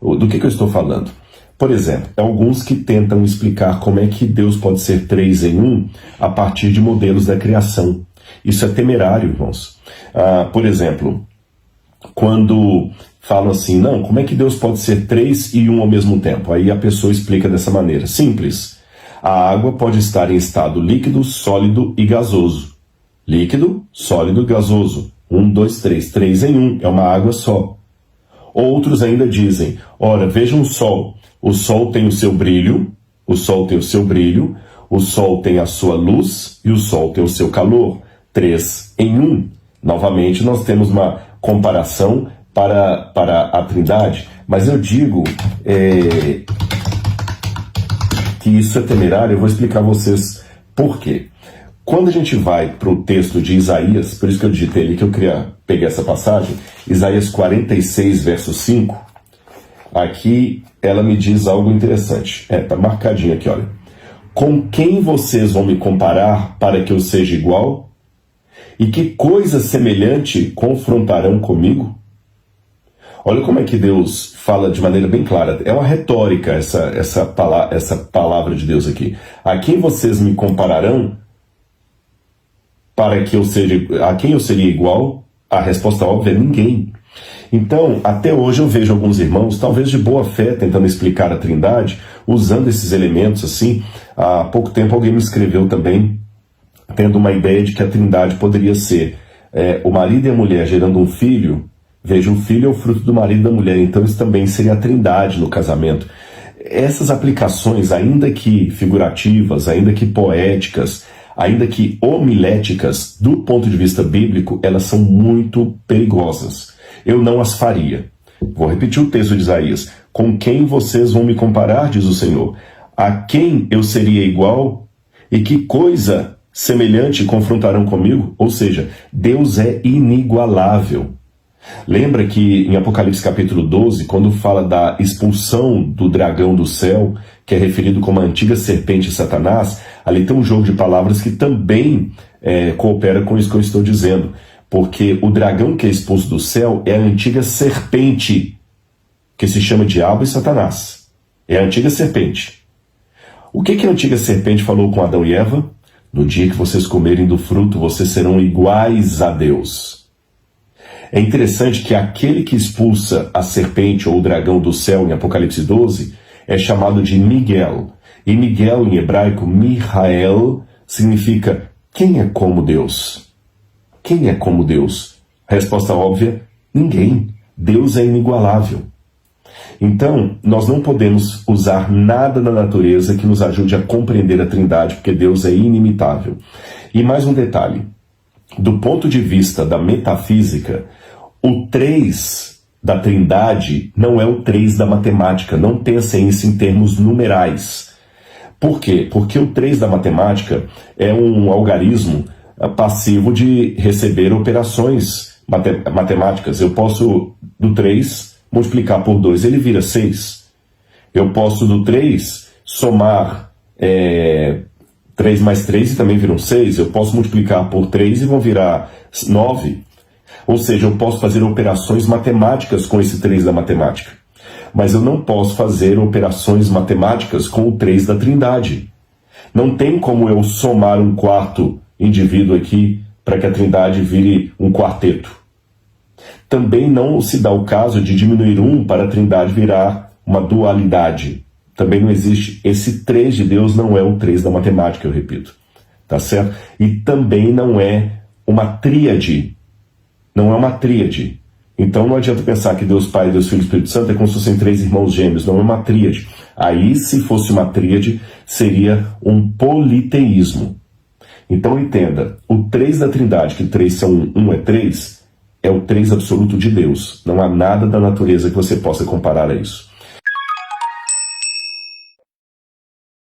Do que eu estou falando? Por exemplo, alguns que tentam explicar como é que Deus pode ser três em um a partir de modelos da criação. Isso é temerário, irmãos. Por exemplo, quando falam assim, não, como é que Deus pode ser três e um ao mesmo tempo? Aí a pessoa explica dessa maneira, simples. A água pode estar em estado líquido, sólido e gasoso. Líquido, sólido e gasoso. 1, 2, 3. 3 em 1, é uma água só. Outros ainda dizem, olha, vejam o Sol. O Sol tem o seu brilho, o Sol tem o seu brilho, o Sol tem a sua luz e o Sol tem o seu calor. 3 em 1. Novamente, nós temos uma comparação para a Trindade, mas eu digo que isso é temerário. Eu vou explicar a vocês por quê. Quando a gente vai para o texto de Isaías, por isso que eu digitei ali que eu queria pegar essa passagem, Isaías 46, verso 5, aqui ela me diz algo interessante. Tá marcadinho aqui, olha. Com quem vocês vão me comparar para que eu seja igual? E que coisa semelhante confrontarão comigo? Olha como é que Deus fala de maneira bem clara. É uma retórica essa palavra de Deus aqui. A quem vocês me compararão para que a quem eu seria igual? A resposta óbvia é ninguém. Então, até hoje eu vejo alguns irmãos, talvez de boa fé, tentando explicar a Trindade, usando esses elementos assim. Há pouco tempo alguém me escreveu também, tendo uma ideia de que a Trindade poderia ser o marido e a mulher gerando um filho. Veja, o filho é o fruto do marido e da mulher, então isso também seria a Trindade no casamento. Essas aplicações, ainda que figurativas, ainda que poéticas, ainda que homiléticas, do ponto de vista bíblico, elas são muito perigosas. Eu não as faria. Vou repetir o texto de Isaías. Com quem vocês vão me comparar, diz o Senhor? A quem eu seria igual? E que coisa semelhante confrontarão comigo? Ou seja, Deus é inigualável. Lembra que em Apocalipse capítulo 12, quando fala da expulsão do dragão do céu, que é referido como a antiga serpente Satanás, ali tem um jogo de palavras que também coopera com isso que eu estou dizendo. Porque o dragão que é expulso do céu é a antiga serpente, que se chama Diabo e Satanás. É a antiga serpente. O que a antiga serpente falou com Adão e Eva? No dia que vocês comerem do fruto, vocês serão iguais a Deus. É interessante que aquele que expulsa a serpente ou o dragão do céu em Apocalipse 12 é chamado de Miguel. E Miguel em hebraico, Mihael, significa quem é como Deus? Quem é como Deus? A resposta óbvia, ninguém. Deus é inigualável. Então, nós não podemos usar nada da natureza que nos ajude a compreender a Trindade, porque Deus é inimitável. E mais um detalhe. Do ponto de vista da metafísica, o 3 da Trindade não é o 3 da matemática. Não pensem isso em termos numerais. Por quê? Porque o 3 da matemática é um algarismo passivo de receber operações matemáticas. Eu posso, do 3, multiplicar por 2, ele vira 6. Eu posso, do 3, somar 3 mais 3 e também viram 6. Eu posso multiplicar por 3 e vão virar 9. Ou seja, eu posso fazer operações matemáticas com esse 3 da matemática. Mas eu não posso fazer operações matemáticas com o 3 da Trindade. Não tem como eu somar um quarto indivíduo aqui para que a Trindade vire um quarteto. Também não se dá o caso de diminuir um para a Trindade virar uma dualidade. Também não existe. Esse 3 de Deus não é o 3 da matemática, eu repito. Tá certo? E também não é uma tríade. Não é uma tríade. Então não adianta pensar que Deus Pai, Deus Filho e Espírito Santo é como se fossem 3 irmãos gêmeos. Não é uma tríade. Aí, se fosse uma tríade, seria um politeísmo. Então entenda, o 3 da Trindade, que 3 são 1 é 3, é o 3 absoluto de Deus. Não há nada da natureza que você possa comparar a isso.